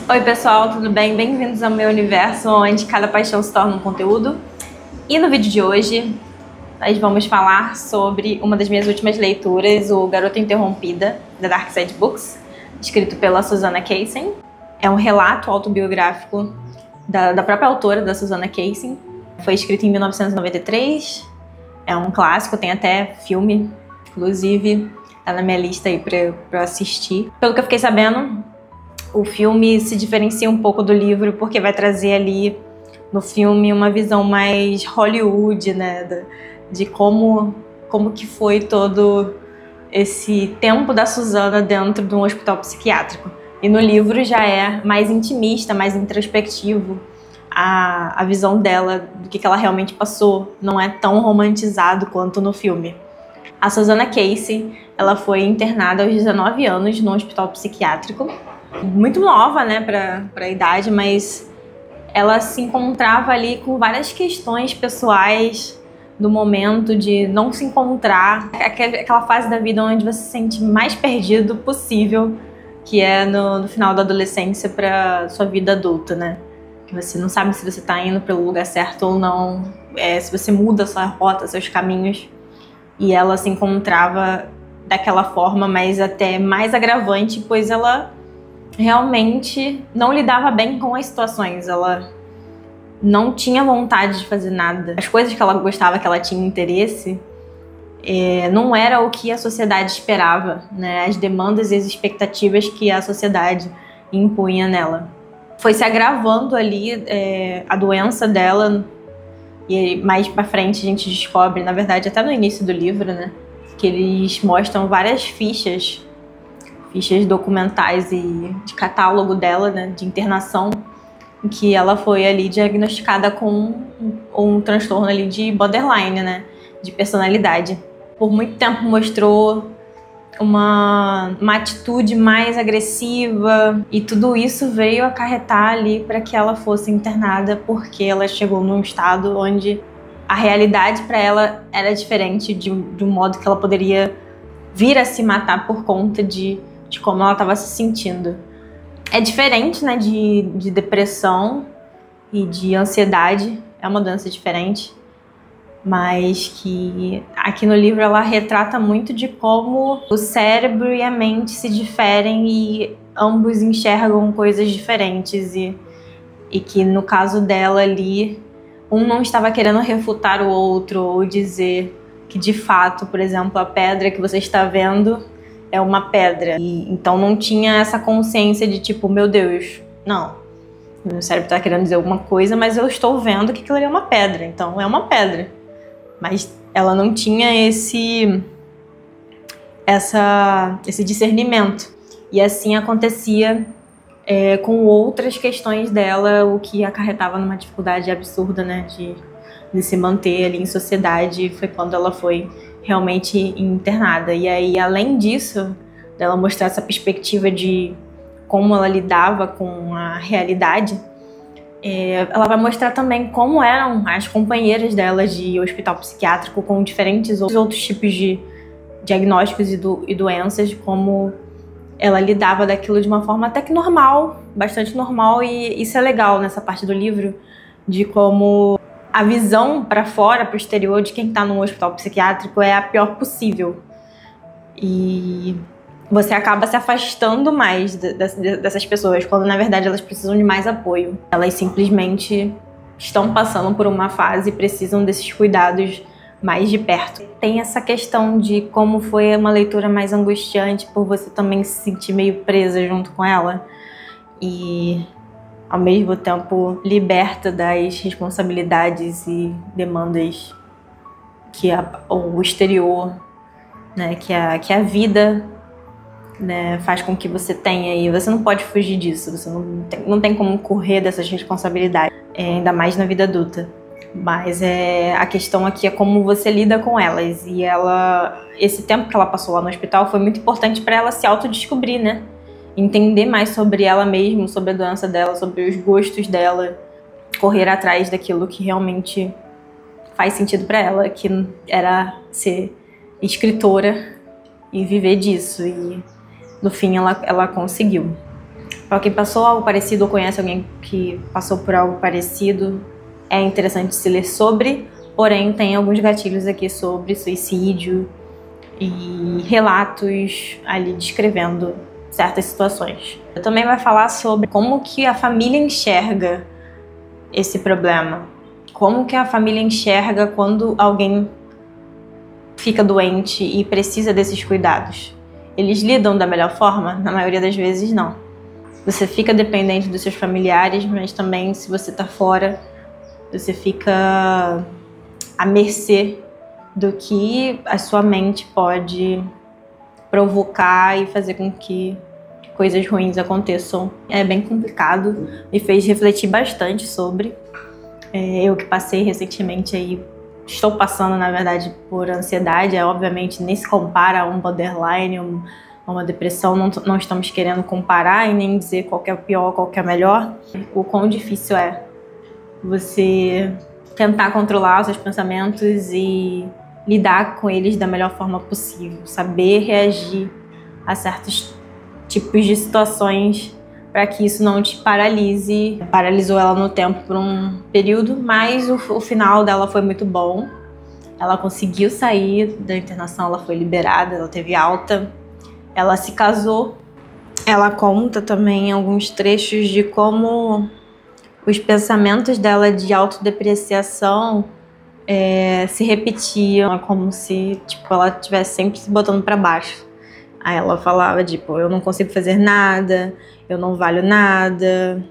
Oi pessoal, tudo bem? Bem-vindos ao meu universo onde cada paixão se torna um conteúdo. E no vídeo de hoje nós vamos falar sobre uma das minhas últimas leituras, o Garota Interrompida, da Dark Side Books, escrito pela Susanna Kaysen. É um relato autobiográfico da própria autora, da Susanna Kaysen. Foi escrito em 1993, é um clássico, tem até filme, inclusive tá na minha lista aí pra assistir. Pelo que eu fiquei sabendo, o filme se diferencia um pouco do livro porque vai trazer ali no filme uma visão mais Hollywood, né, de como que foi todo esse tempo da Susanna dentro de um hospital psiquiátrico. E no livro já é mais intimista, mais introspectivo, a visão dela do que ela realmente passou, não é tão romantizado quanto no filme. A Susanna Kaysen, ela foi internada aos 19 anos num hospital psiquiátrico, muito nova, né, pra idade, mas ela se encontrava ali com várias questões pessoais do momento de não se encontrar, aquela fase da vida onde você se sente mais perdido possível, que é no final da adolescência para sua vida adulta, né? Que você não sabe se você tá indo pelo lugar certo ou não, se você muda sua rota, seus caminhos. E ela se encontrava daquela forma, mas até mais agravante, pois ela realmente não lidava bem com as situações, ela não tinha vontade de fazer nada. As coisas que ela gostava, que ela tinha interesse, não era o que a sociedade esperava, né? As demandas e as expectativas que a sociedade impunha nela. Foi se agravando ali a doença dela, e mais pra frente a gente descobre, na verdade até no início do livro, né, que eles mostram várias fichas documentais e de catálogo dela, né, de internação, em que ela foi ali diagnosticada com um transtorno ali de borderline, né, de personalidade. Por muito tempo mostrou uma atitude mais agressiva, e tudo isso veio acarretar ali para que ela fosse internada, porque ela chegou num estado onde a realidade para ela era diferente de um modo que ela poderia vir a se matar por conta de como ela estava se sentindo. É diferente, né, de depressão e de ansiedade, é uma doença diferente, mas que aqui no livro ela retrata muito de como o cérebro e a mente se diferem e ambos enxergam coisas diferentes, e que no caso dela ali, um não estava querendo refutar o outro ou dizer que de fato, por exemplo, a pedra que você está vendo é uma pedra, e então não tinha essa consciência de tipo, meu Deus, não, meu cérebro está querendo dizer alguma coisa, mas eu estou vendo que aquilo ali é uma pedra, então é uma pedra. Mas ela não tinha esse discernimento. E assim acontecia com outras questões dela, o que acarretava numa dificuldade absurda, né, de se manter ali em sociedade. Foi quando ela foi realmente internada. E aí, além disso, dela mostrar essa perspectiva de como ela lidava com a realidade, ela vai mostrar também como eram as companheiras dela de hospital psiquiátrico com diferentes outros tipos de diagnósticos e doenças, como ela lidava daquilo de uma forma até que normal, bastante normal, e isso é legal nessa parte do livro, de como a visão para fora, para o exterior de quem está num hospital psiquiátrico é a pior possível. E você acaba se afastando mais dessas pessoas, quando na verdade elas precisam de mais apoio. Elas simplesmente estão passando por uma fase e precisam desses cuidados mais de perto. Tem essa questão de como foi uma leitura mais angustiante, por você também se sentir meio presa junto com ela e ao mesmo tempo liberta das responsabilidades e demandas que o exterior, né, que a vida, né, faz com que você tenha, e você não pode fugir disso, você não tem como correr dessas responsabilidades, ainda mais na vida adulta. Mas a questão aqui é como você lida com elas, e esse tempo que ela passou lá no hospital foi muito importante para ela se autodescobrir, né? Entender mais sobre ela mesma, sobre a doença dela, sobre os gostos dela, correr atrás daquilo que realmente faz sentido para ela, que era ser escritora e viver disso, e no fim ela conseguiu. Para quem passou algo parecido ou conhece alguém que passou por algo parecido, é interessante se ler sobre, porém tem alguns gatilhos aqui sobre suicídio e relatos ali descrevendo certas situações. Eu também vai falar sobre como que a família enxerga esse problema, como que a família enxerga quando alguém fica doente e precisa desses cuidados. Eles lidam da melhor forma? Na maioria das vezes não. Você fica dependente dos seus familiares, mas também se você tá fora, você fica à mercê do que a sua mente pode provocar e fazer com que coisas ruins aconteçam. É bem complicado, me fez refletir bastante sobre. Eu que passei recentemente aí, estou passando na verdade por ansiedade, obviamente nem se compara a um borderline, a uma depressão, não estamos querendo comparar e nem dizer qual que é o pior, qual que é o melhor. O quão difícil é você tentar controlar os seus pensamentos e lidar com eles da melhor forma possível, saber reagir a certos tipos de situações para que isso não te paralise. Paralisou ela no tempo por um período, mas o final dela foi muito bom. Ela conseguiu sair da internação, ela foi liberada, ela teve alta, ela se casou. Ela conta também alguns trechos de como os pensamentos dela de autodepreciação se repetiam, é como se ela estivesse sempre se botando para baixo. Aí ela falava, eu não consigo fazer nada, eu não valho nada,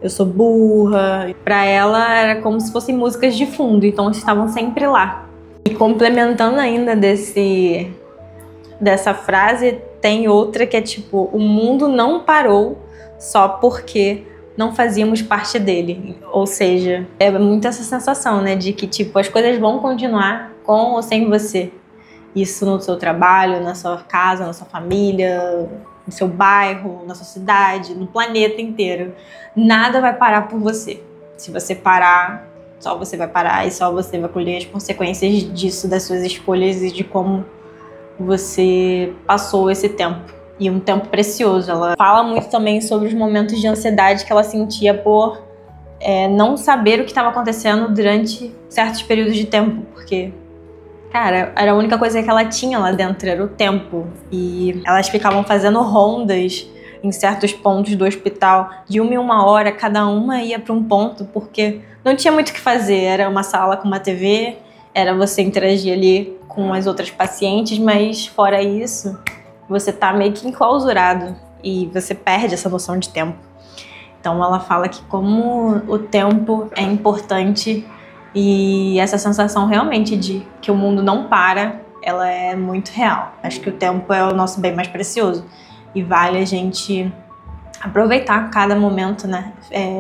eu sou burra. Para ela era como se fossem músicas de fundo, então estavam sempre lá. E complementando ainda dessa frase, tem outra que é o mundo não parou só porque não fazíamos parte dele. Ou seja, é muito essa sensação, né, de que as coisas vão continuar com ou sem você. Isso no seu trabalho, na sua casa, na sua família, no seu bairro, na sua cidade, no planeta inteiro. Nada vai parar por você. Se você parar, só você vai parar e só você vai colher as consequências disso, das suas escolhas e de como você passou esse tempo. E um tempo precioso. Ela fala muito também sobre os momentos de ansiedade que ela sentia por não saber o que estava acontecendo durante certos períodos de tempo, porque, cara, era a única coisa que ela tinha lá dentro, era o tempo. E elas ficavam fazendo rondas em certos pontos do hospital, de 1 em 1 hora, cada uma ia para um ponto, porque não tinha muito o que fazer. Era uma sala com uma TV, era você interagir ali com as outras pacientes, mas fora isso, você tá meio que enclausurado e você perde essa noção de tempo. Então ela fala que como o tempo é importante e essa sensação realmente de que o mundo não para, ela é muito real. Acho que o tempo é o nosso bem mais precioso e vale a gente aproveitar cada momento, né?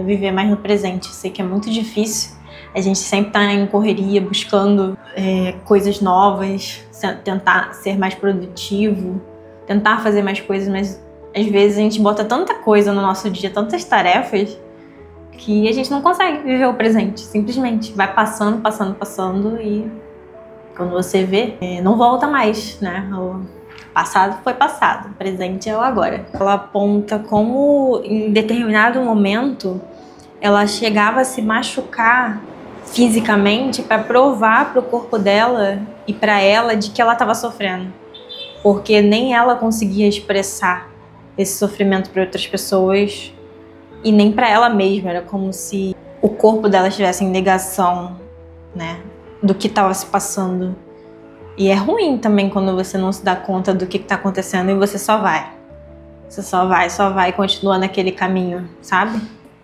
Viver mais no presente. Sei que é muito difícil, a gente sempre tá em correria, buscando coisas novas, tentar ser mais produtivo, tentar fazer mais coisas, mas às vezes a gente bota tanta coisa no nosso dia, tantas tarefas, que a gente não consegue viver o presente. Simplesmente vai passando, passando, passando e quando você vê, não volta mais, né? O passado foi passado, o presente é o agora. Ela aponta como em determinado momento ela chegava a se machucar fisicamente para provar para o corpo dela e para ela de que ela estava sofrendo. Porque nem ela conseguia expressar esse sofrimento para outras pessoas e nem para ela mesma. Era como se o corpo dela estivesse em negação, né, do que estava se passando. E é ruim também quando você não se dá conta do que está acontecendo e você só vai. Você só vai e continua naquele caminho, sabe?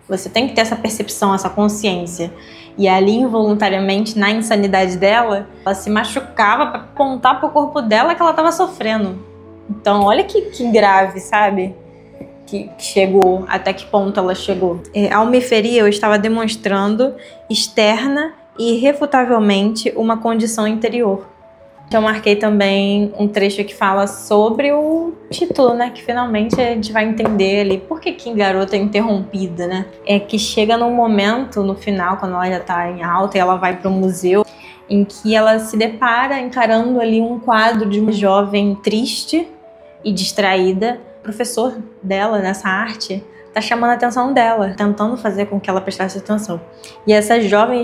Você tem que ter essa percepção, essa consciência. E ali, involuntariamente, na insanidade dela, ela se machucava para apontar pro corpo dela que ela estava sofrendo. Então, olha que grave, sabe? Que chegou, até que ponto ela chegou. Ao me ferir, eu estava demonstrando externa e irrefutavelmente uma condição interior. Eu marquei também um trecho que fala sobre o título, né? Que finalmente a gente vai entender ali por que garota interrompida, né? É que chega num momento, no final, quando ela já tá em alta e ela vai para um museu, em que ela se depara encarando ali um quadro de uma jovem triste e distraída. O professor dela nessa arte tá chamando a atenção dela, tentando fazer com que ela prestasse atenção. E essa jovem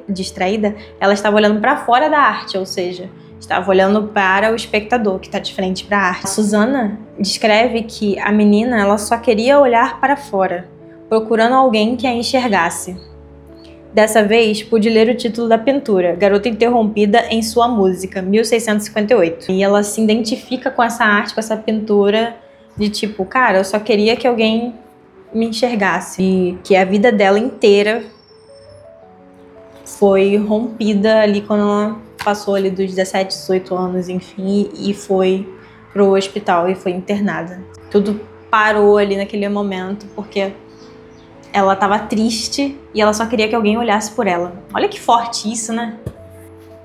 distraída, ela estava olhando para fora da arte, ou seja, estava olhando para o espectador que está de frente para a arte. A Susana descreve que a menina ela só queria olhar para fora, procurando alguém que a enxergasse. Dessa vez, pude ler o título da pintura, Garota Interrompida em Sua Música, 1658. E ela se identifica com essa arte, com essa pintura, de tipo, cara, eu só queria que alguém me enxergasse. E que a vida dela inteira foi rompida ali quando ela passou ali dos 17, 18 anos, enfim, e foi pro hospital e foi internada. Tudo parou ali naquele momento, porque ela tava triste e ela só queria que alguém olhasse por ela. Olha que forte isso, né?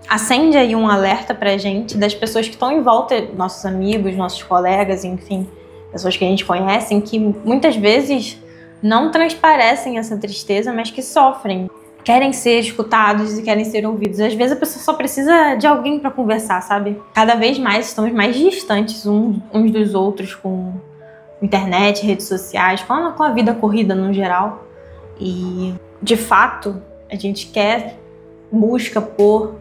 Acende aí um alerta pra gente das pessoas que estão em volta, nossos amigos, nossos colegas, enfim, pessoas que a gente conhece, que muitas vezes não transparecem essa tristeza, mas que sofrem. Querem ser escutados e querem ser ouvidos. Às vezes a pessoa só precisa de alguém pra conversar, sabe? Cada vez mais estamos mais distantes uns dos outros com internet, redes sociais, com a vida corrida no geral. E, de fato, a gente busca por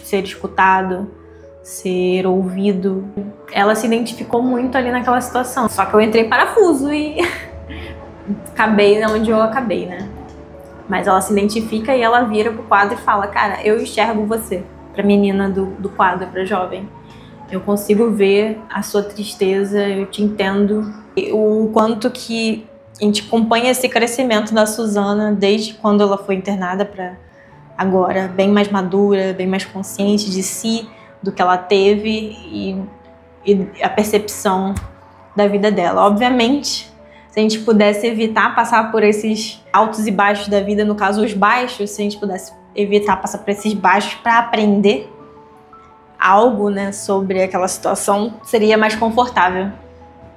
ser escutado, ser ouvido. Ela se identificou muito ali naquela situação. Só que eu entrei em parafuso e acabei onde eu acabei, né? Mas ela se identifica e ela vira pro quadro e fala, cara, eu enxergo você. Pra menina do quadro, pra jovem. Eu consigo ver a sua tristeza, eu te entendo. O quanto que a gente acompanha esse crescimento da Susana desde quando ela foi internada para agora, bem mais madura, bem mais consciente de si, do que ela teve e a percepção da vida dela. Obviamente, se a gente pudesse evitar passar por esses altos e baixos da vida, no caso os baixos, se a gente pudesse evitar passar por esses baixos para aprender algo, né, sobre aquela situação, seria mais confortável.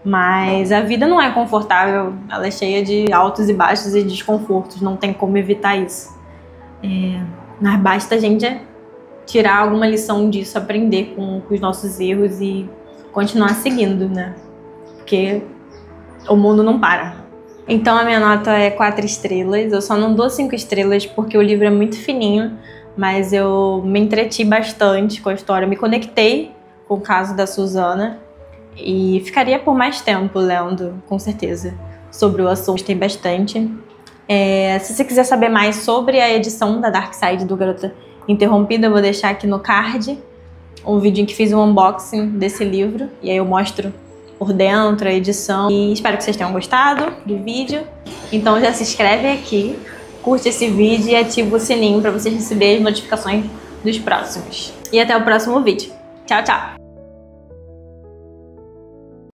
Mas a vida não é confortável, ela é cheia de altos e baixos e desconfortos, não tem como evitar isso. Mas basta a gente tirar alguma lição disso, aprender com os nossos erros e continuar seguindo, né? Porque o mundo não para. Então a minha nota é 4 estrelas, eu só não dou 5 estrelas porque o livro é muito fininho, mas eu me entreti bastante com a história, me conectei com o caso da Susana e ficaria por mais tempo lendo, com certeza, sobre o assunto. Gostei bastante. Se você quiser saber mais sobre a edição da Dark Side do Garota Interrompida, eu vou deixar aqui no card um vídeo em que fiz um unboxing desse livro e aí eu mostro por dentro a edição. E espero que vocês tenham gostado do vídeo. Então já se inscreve aqui, curte esse vídeo e ativa o sininho para vocês receberem as notificações dos próximos. E até o próximo vídeo. Tchau, tchau!